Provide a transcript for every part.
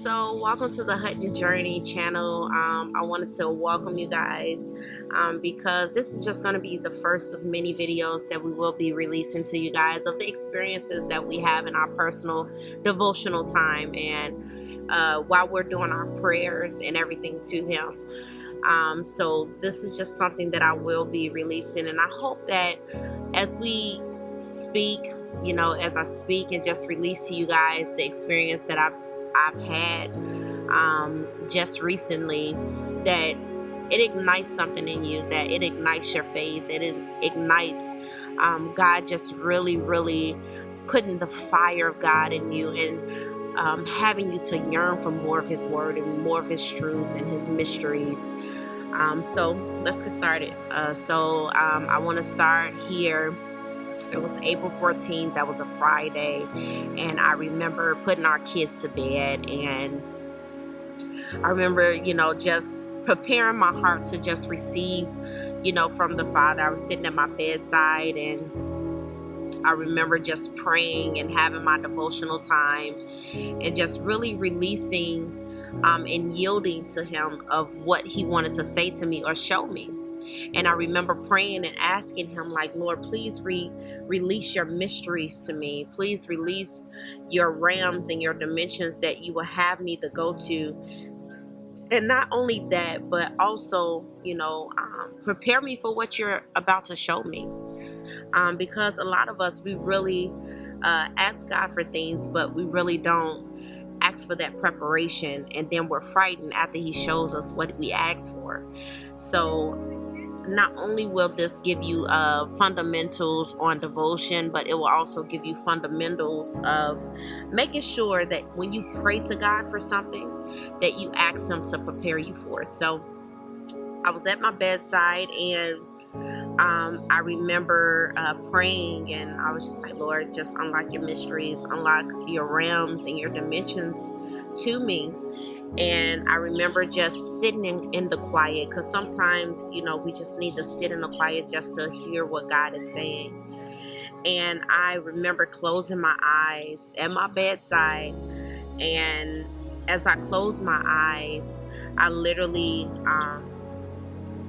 So welcome to the Hutton Journey channel. I wanted to welcome you guys because this is just going to be the first of many videos that we will be releasing to you guys of the experiences that we have in our personal devotional time and while we're doing our prayers and everything to Him. So this is just something that I will be releasing, and I hope that as we speak, as I speak and just release to you guys the experience that I've had just recently, that it ignites something in you, that it ignites your faith, that it ignites God just really putting the fire of God in you and having you to yearn for more of His word and more of His truth and His mysteries. So let's get started. I want to start here. It was April 14th. That was a Friday. And I remember putting our kids to bed. And I remember, just preparing my heart to just receive, from the Father. I was sitting at my bedside, and I remember just praying and having my devotional time and just really releasing and yielding to Him of what He wanted to say to me or show me. And I remember praying and asking Him, like, Lord, please release your mysteries to me. Please release your realms and your dimensions that you will have me to go to. And not only that, but also, prepare me for what you're about to show me. Because a lot of us, we really ask God for things, but we really don't ask for that preparation. And then we're frightened after He shows us what we asked for. So not only will this give you fundamentals on devotion, but it will also give you fundamentals of making sure that when you pray to God for something, that you ask Him to prepare you for it. So I was at my bedside, and I remember praying, and I was just like, Lord, just unlock your mysteries, unlock your realms and your dimensions to me. And I remember just sitting in the quiet, because sometimes, we just need to sit in the quiet just to hear what God is saying. And I remember closing my eyes at my bedside, and as I closed my eyes, I literally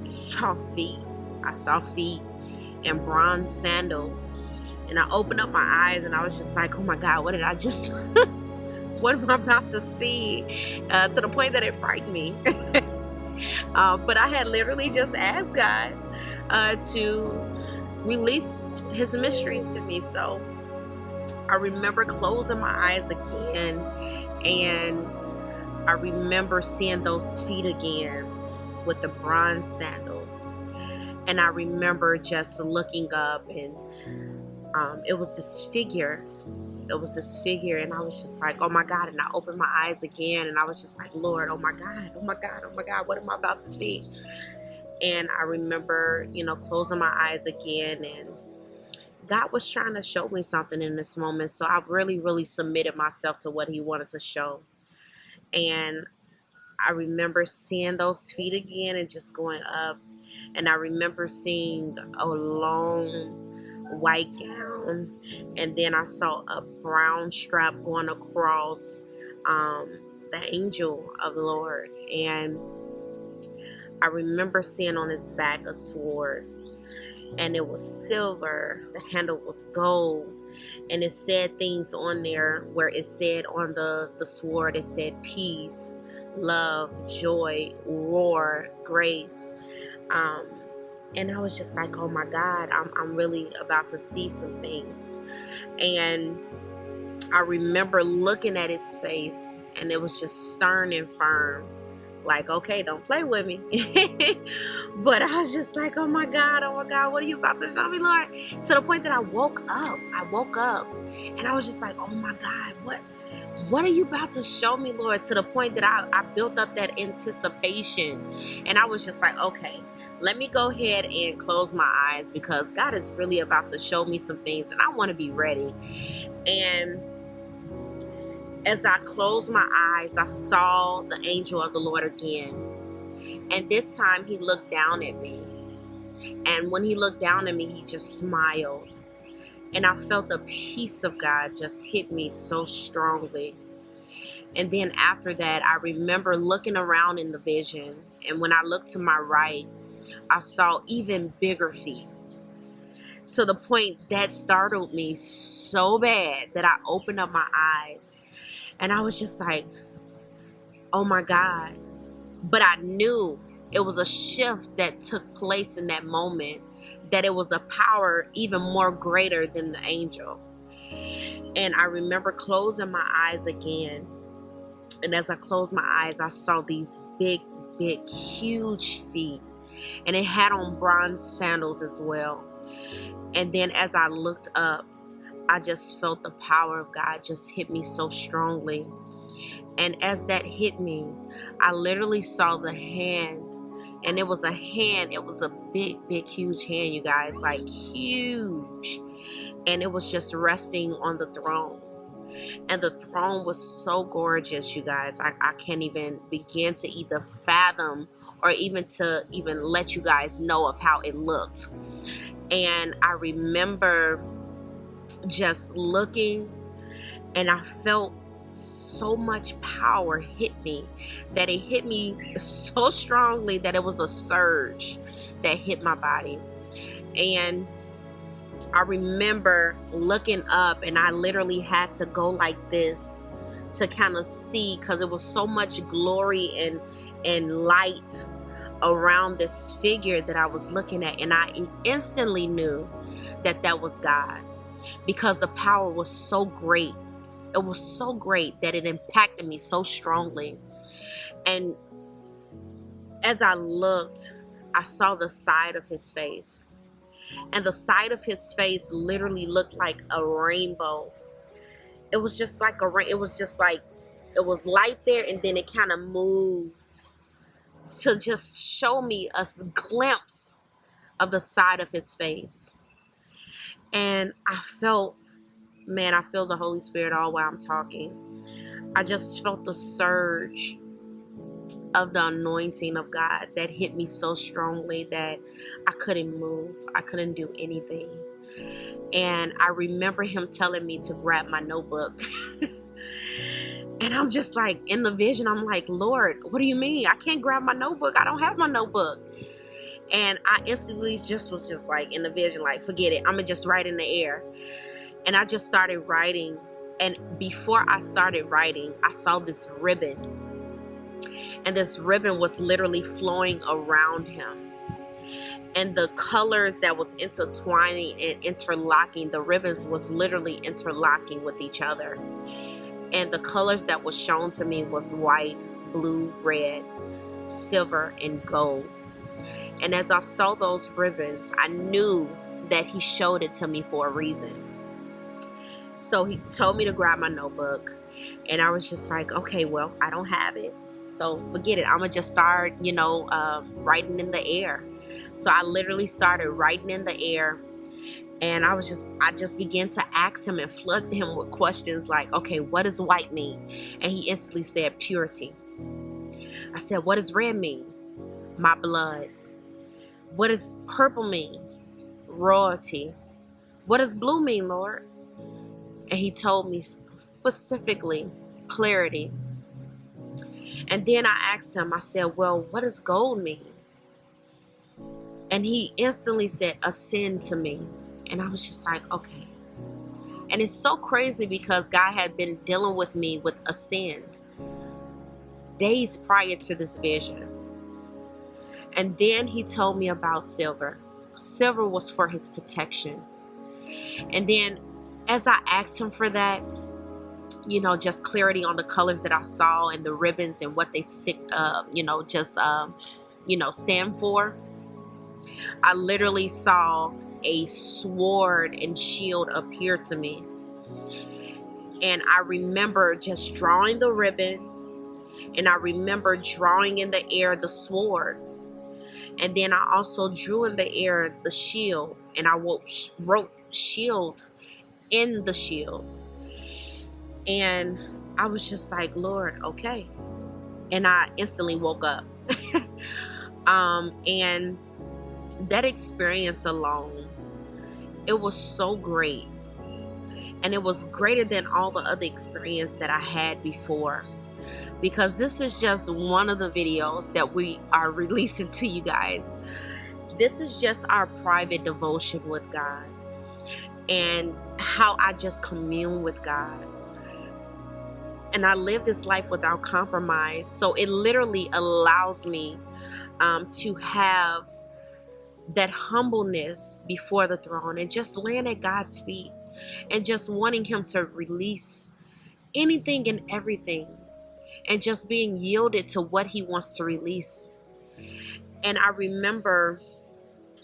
saw feet. I saw feet in bronze sandals, and I opened up my eyes, and I was just like, oh my God, what did I just what am I about to see? To the point that it frightened me. But I had literally just asked God to release His mysteries to me. So I remember closing my eyes again, and I remember seeing those feet again with the bronze sandals. And I remember just looking up, and it was this figure. And I was just like, oh my God. And I opened my eyes again, and I was just like, Lord, oh my God, what am I about to see? And I remember, closing my eyes again, and God was trying to show me something in this moment. So I really submitted myself to what He wanted to show. And I remember seeing those feet again and just going up. And I remember seeing a long white gown, and then I saw a brown strap going across the angel of the Lord. And I remember seeing on his back a sword, and it was silver. The handle was gold, and it said things on there where it said on the sword, it said peace, love, joy, war, grace. And I was just like, oh my God, I'm really about to see some things. And I remember looking at his face, and it was just stern and firm. Like, okay, don't play with me. But I was just like, oh my God, what are you about to show me, Lord? To the point that I woke up, and I was just like, oh my God, what are you about to show me, Lord? To the point that I built up that anticipation. And I was just like, okay, let me go ahead and close my eyes, because God is really about to show me some things, and I want to be ready. And as I closed my eyes, I saw the angel of the Lord again. And this time He looked down at me. And when He looked down at me, He just smiled. And I felt the peace of God just hit me so strongly. And then after that, I remember looking around in the vision. And when I looked to my right, I saw even bigger feet, to the point that startled me so bad that I opened up my eyes. And I was just like, oh my God. But I knew it was a shift that took place in that moment, that it was a power even more greater than the angel. And I remember closing my eyes again. And as I closed my eyes, I saw these big, huge feet. And it had on bronze sandals as well. And then as I looked up, I just felt the power of God just hit me so strongly. And as that hit me, I literally saw the hand. And it was a hand. It was a big, huge hand, you guys. Like huge. And it was just resting on the throne. And the throne was so gorgeous, you guys. I can't even begin to either fathom or even let you guys know of how it looked. And I remember just looking, and I felt so much power hit me, that it hit me so strongly that it was a surge that hit my body. And I remember looking up, and I literally had to go like this to kind of see, because it was so much glory and light around this figure that I was looking at. And I instantly knew that that was God, because the power was so great. It was so great that it impacted me so strongly. And as I looked, I saw the side of his face. And the side of his face literally looked like a rainbow. It was just like it was light there, and then it kind of moved to just show me a glimpse of the side of his face. And I felt, man, I feel the Holy Spirit all while I'm talking. I just felt the surge of the anointing of God that hit me so strongly that I couldn't move. I couldn't do anything. And I remember him telling me to grab my notebook. And I'm just like, in the vision, I'm like, Lord, what do you mean? I can't grab my notebook. I don't have my notebook. And I instantly was just like, in the vision, like, forget it. I'm going to just write in the air. And I just started writing. And before I started writing, I saw this ribbon. And this ribbon was literally flowing around him. And the colors that was intertwining and interlocking, the ribbons was literally interlocking with each other. And the colors that was shown to me was white, blue, red, silver, and gold. And as I saw those ribbons, I knew that he showed it to me for a reason. So he told me to grab my notebook. And I was just like, okay, well, I don't have it. So forget it. I'm going to just start, writing in the air. So I literally started writing in the air. And I just began to ask him and flood him with questions like, okay, what does white mean? And he instantly said, purity. I said, what does red mean? My blood. What does purple mean? Royalty. What does blue mean, Lord? And he told me specifically, clarity. And then I asked him, I said, well, what does gold mean? And he instantly said, ascend to me. And I was just like, okay. And it's so crazy because God had been dealing with me with ascend days prior to this vision. And then he told me about silver. Silver was for his protection. And then as I asked him for that, just clarity on the colors that I saw and the ribbons and what they stand for, I literally saw a sword and shield appear to me. And I remember just drawing the ribbon, and I remember drawing in the air the sword. And then I also drew in the air the shield, and I wrote shield in the shield. And I was just like, Lord, okay. And I instantly woke up. And that experience alone, it was so great. And it was greater than all the other experience that I had before. because this is just one of the videos that we are releasing to you guys. This is just our private devotion with God and how I just commune with God. And I live this life without compromise. So it literally allows me to have that humbleness before the throne and just laying at God's feet and just wanting him to release anything and everything and just being yielded to what he wants to release. And I remember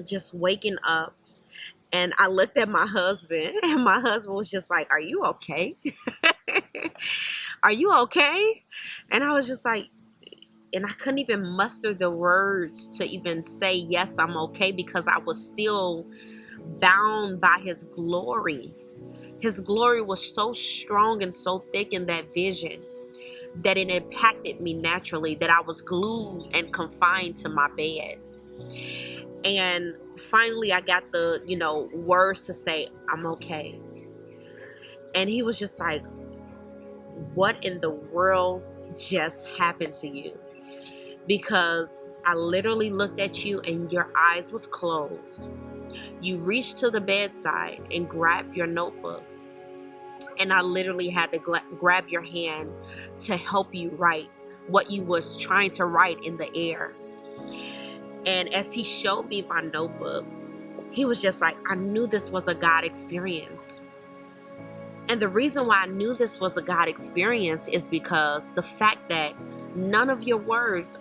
just waking up and I looked at my husband and my husband was just like, "Are you okay?" "Are you okay?" And I was just like, and I couldn't even muster the words to even say, "Yes, I'm okay," because I was still bound by his glory. His glory was so strong and so thick in that vision that it impacted me naturally, that I was glued and confined to my bed. And finally I got the, words to say, "I'm okay." And he was just like, "What in the world just happened to you?" Because I literally looked at you and your eyes was closed. You reached to the bedside and grabbed your notebook. And I literally had to grab your hand to help you write what you was trying to write in the air. And as he showed me my notebook, he was just like, "I knew this was a God experience." And the reason why I knew this was a God experience is because the fact that none of your words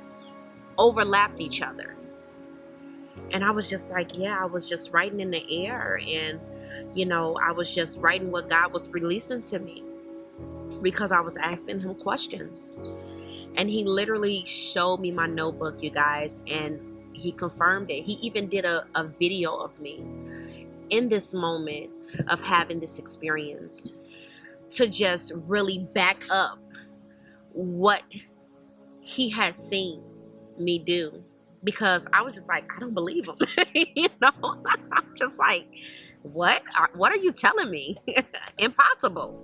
overlapped each other. And I was just like, yeah, I was just writing in the air. And, I was just writing what God was releasing to me because I was asking him questions. And he literally showed me my notebook, you guys, and he confirmed it. He even did a video of me in this moment of having this experience to just really back up what he had seen me do, because I was just like, I don't believe him. I'm just like, what are you telling me? Impossible.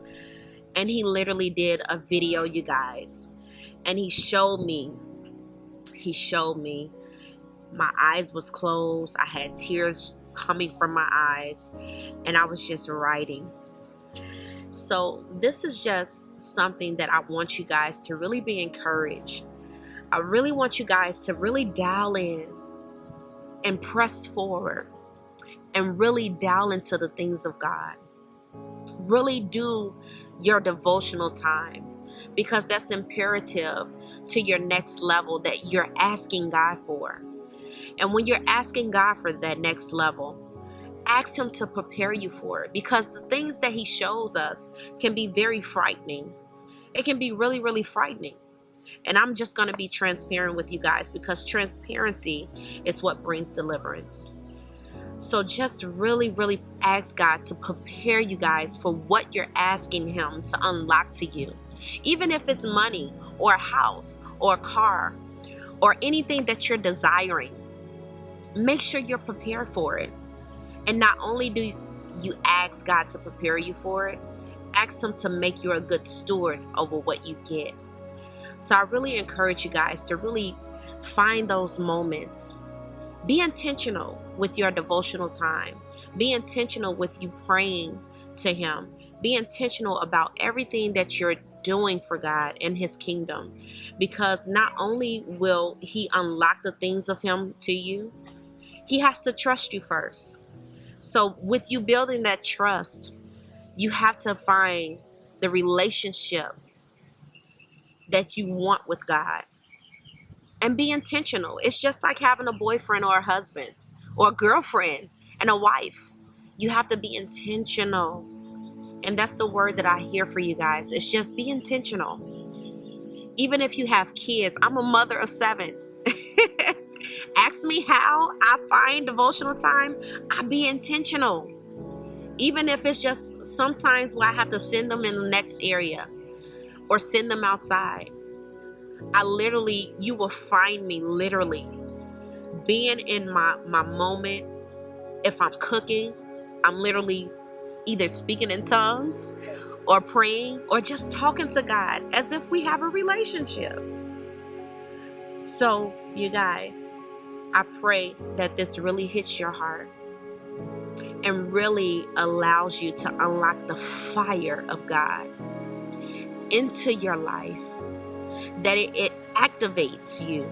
And he literally did a video, you guys, and he showed me my eyes was closed. I had tears coming from my eyes and I was just writing. So this is just something that I want you guys to really be encouraged. I really want you guys to really dial in and press forward and really dial into the things of God. Really do your devotional time, because that's imperative to your next level that you're asking God for. And when you're asking God for that next level, ask him to prepare you for it, because the things that he shows us can be very frightening. It can be really, really frightening. And I'm just going to be transparent with you guys, because transparency is what brings deliverance. So just really, really ask God to prepare you guys for what you're asking him to unlock to you. Even if it's money or a house or a car or anything that you're desiring, make sure you're prepared for it. And not only do you ask God to prepare you for it, ask him to make you a good steward over what you get. So I really encourage you guys to really find those moments. Be intentional with your devotional time. Be intentional with you praying to him. Be intentional about everything that you're doing for God and his kingdom, because not only will he unlock the things of him to you, he has to trust you first. So with you building that trust, you have to find the relationship that you want with God and be intentional. It's just like having a boyfriend or a husband or a girlfriend and a wife. You have to be intentional. And that's the word that I hear for you guys. It's just be intentional. Even if you have kids, I'm a mother of 7. Ask me how I find devotional time. I be intentional. Even if it's just sometimes where I have to send them in the next area or send them outside. You will find me literally being in my moment. If I'm cooking, I'm literally either speaking in tongues or praying or just talking to God as if we have a relationship. So, you guys, I pray that this really hits your heart and really allows you to unlock the fire of God into your life, that it activates you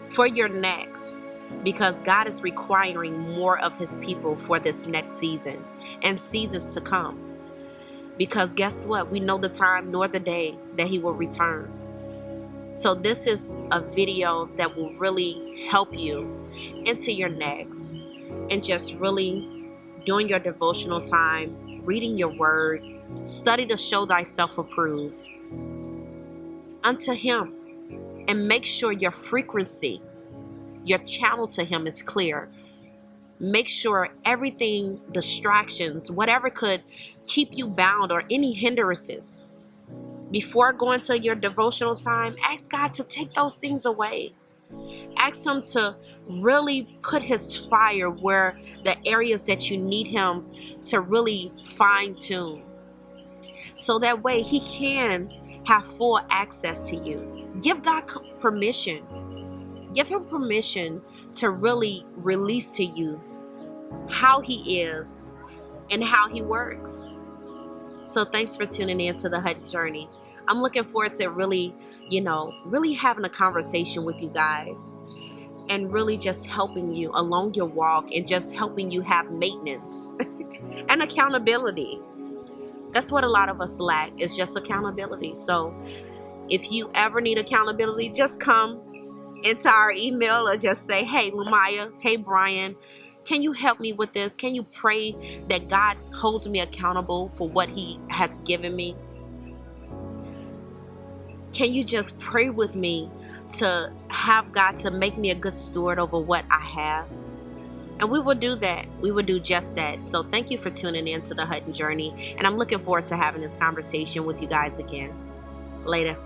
for your next, because God is requiring more of his people for this next season and seasons to come. Because guess what? We know the time nor the day that he will return. So this is a video that will really help you into your next, and just really doing your devotional time, reading your word, study to show thyself approved unto him, and make sure your frequency, your channel to him is clear. Make sure everything, distractions, whatever could keep you bound or any hindrances, before going to your devotional time, ask God to take those things away. Ask him to really put his fire where the areas that you need him to really fine tune, so that way he can have full access to you. Give God permission. Give him permission to really release to you how he is and how he works. So thanks for tuning in to the Hutton Journey. I'm looking forward to really having a conversation with you guys, and really just helping you along your walk, and just helping you have maintenance and accountability. That's what a lot of us lack, is just accountability. So if you ever need accountability, just come into our email or just say, hey, Lumaya, hey, Brian, can you help me with this? Can you pray that God holds me accountable for what he has given me? Can you just pray with me to have God to make me a good steward over what I have? And we will do that. We will do just that. So thank you for tuning in to the Hutton Journey. And I'm looking forward to having this conversation with you guys again. Later.